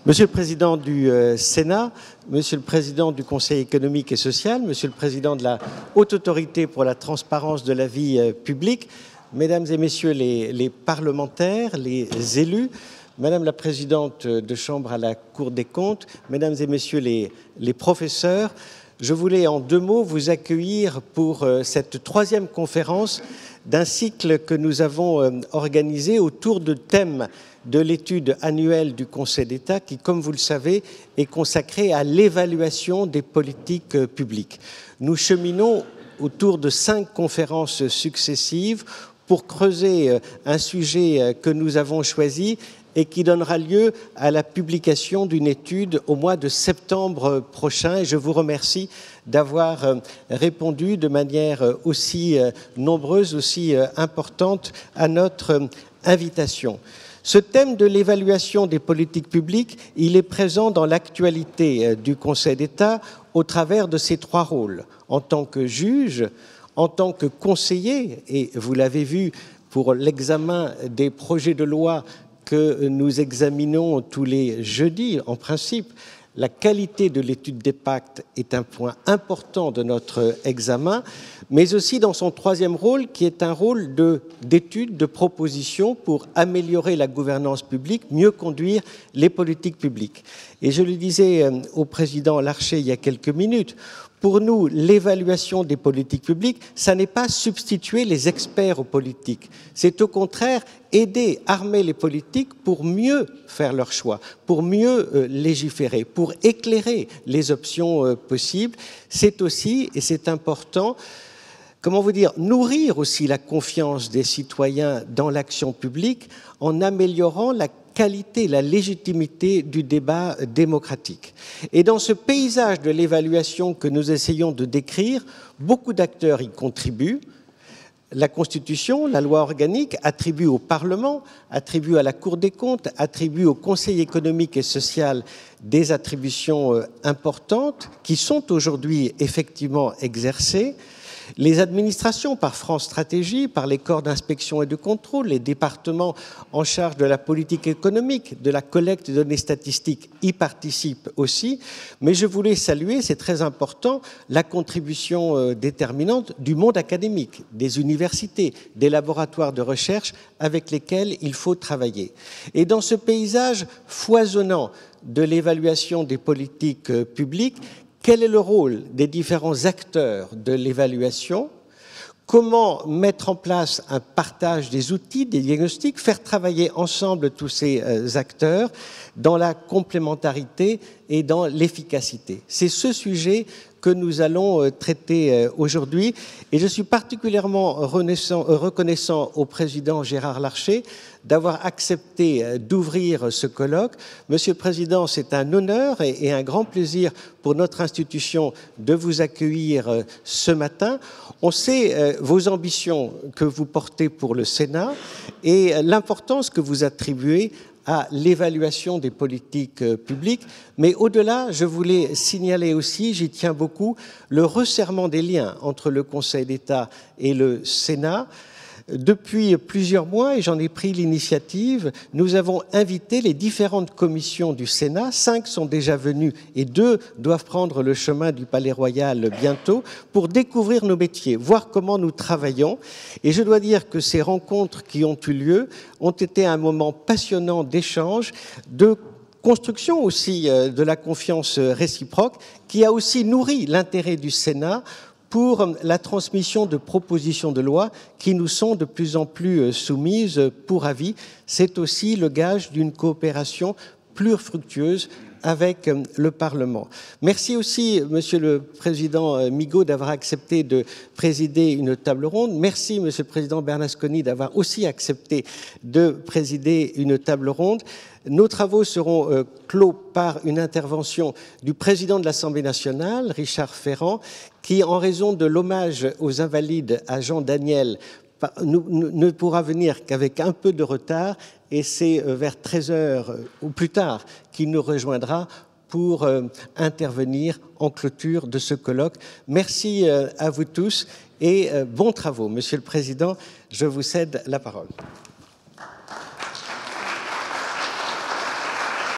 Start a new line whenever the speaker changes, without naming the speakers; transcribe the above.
Monsieur le Président du Sénat, Monsieur le Président du Conseil économique et social, Monsieur le Président de la Haute Autorité pour la transparence de la vie publique, Mesdames et Messieurs les parlementaires, les élus, Madame la Présidente de Chambre à la Cour des comptes, Mesdames et Messieurs les professeurs, je voulais en deux mots vous accueillir pour cette troisième conférence d'un cycle que nous avons organisé autour de thèmes de l'étude annuelle du Conseil d'État qui, comme vous le savez, est consacrée à l'évaluation des politiques publiques. Nous cheminons autour de 5 conférences successives pour creuser un sujet que nous avons choisi et qui donnera lieu à la publication d'une étude au mois de septembre prochain. Et je vous remercie d'avoir répondu de manière aussi nombreuse, aussi importante à notre invitation. Ce thème de l'évaluation des politiques publiques, il est présent dans l'actualité du Conseil d'État au travers de ses 3 rôles. En tant que juge, en tant que conseiller, et vous l'avez vu pour l'examen des projets de loi que nous examinons tous les jeudis, en principe, la qualité de l'étude d'impact est un point important de notre examen, mais aussi dans son 3e rôle, qui est un rôle d'étude, de proposition pour améliorer la gouvernance publique, mieux conduire les politiques publiques. Et je le disais au président Larcher il y a quelques minutes, pour nous, l'évaluation des politiques publiques, ça n'est pas substituer les experts aux politiques. C'est au contraire aider, armer les politiques pour mieux faire leurs choix, pour mieux légiférer, pour éclairer les options possibles. C'est aussi, et c'est important, comment vous dire, nourrir aussi la confiance des citoyens dans l'action publique en améliorant la qualité, la légitimité du débat démocratique. Et dans ce paysage de l'évaluation que nous essayons de décrire, beaucoup d'acteurs y contribuent. La Constitution, la loi organique, attribue au Parlement, attribue à la Cour des comptes, attribue au Conseil économique et social des attributions importantes qui sont aujourd'hui effectivement exercées. Les administrations, par France Stratégie, par les corps d'inspection et de contrôle, les départements en charge de la politique économique, de la collecte de données statistiques y participent aussi. Mais je voulais saluer, c'est très important, la contribution déterminante du monde académique, des universités, des laboratoires de recherche avec lesquels il faut travailler. Et dans ce paysage foisonnant de l'évaluation des politiques publiques, quel est le rôle des différents acteurs de l'évaluation? Comment mettre en place un partage des outils, des diagnostics, faire travailler ensemble tous ces acteurs dans la complémentarité et dans l'efficacité? C'est ce sujet que nous allons traiter aujourd'hui. Et je suis particulièrement reconnaissant au président Gérard Larcher d'avoir accepté d'ouvrir ce colloque. Monsieur le Président, c'est un honneur et un grand plaisir pour notre institution de vous accueillir ce matin. On sait vos ambitions que vous portez pour le Sénat et l'importance que vous attribuez à l'évaluation des politiques publiques. Mais au-delà, je voulais signaler aussi, j'y tiens beaucoup, le resserrement des liens entre le Conseil d'État et le Sénat. Depuis plusieurs mois, et j'en ai pris l'initiative, nous avons invité les différentes commissions du Sénat. 5 sont déjà venues et 2 doivent prendre le chemin du Palais Royal bientôt pour découvrir nos métiers, voir comment nous travaillons. Et je dois dire que ces rencontres qui ont eu lieu ont été un moment passionnant d'échange, de construction aussi de la confiance réciproque, qui a aussi nourri l'intérêt du Sénat pour la transmission de propositions de loi qui nous sont de plus en plus soumises pour avis. C'est aussi le gage d'une coopération plus fructueuse avec le Parlement. Merci aussi, Monsieur le Président Migaud, d'avoir accepté de présider une table ronde. Merci, Monsieur le Président Bernasconi, d'avoir aussi accepté de présider une table ronde. Nos travaux seront clos par une intervention du président de l'Assemblée nationale, Richard Ferrand, qui, en raison de l'hommage aux Invalides à Jean Daniel, ne pourra venir qu'avec un peu de retard, et c'est vers 13h ou plus tard qu'il nous rejoindra pour intervenir en clôture de ce colloque. Merci à vous tous et bons travaux. Monsieur le Président, je vous cède la parole.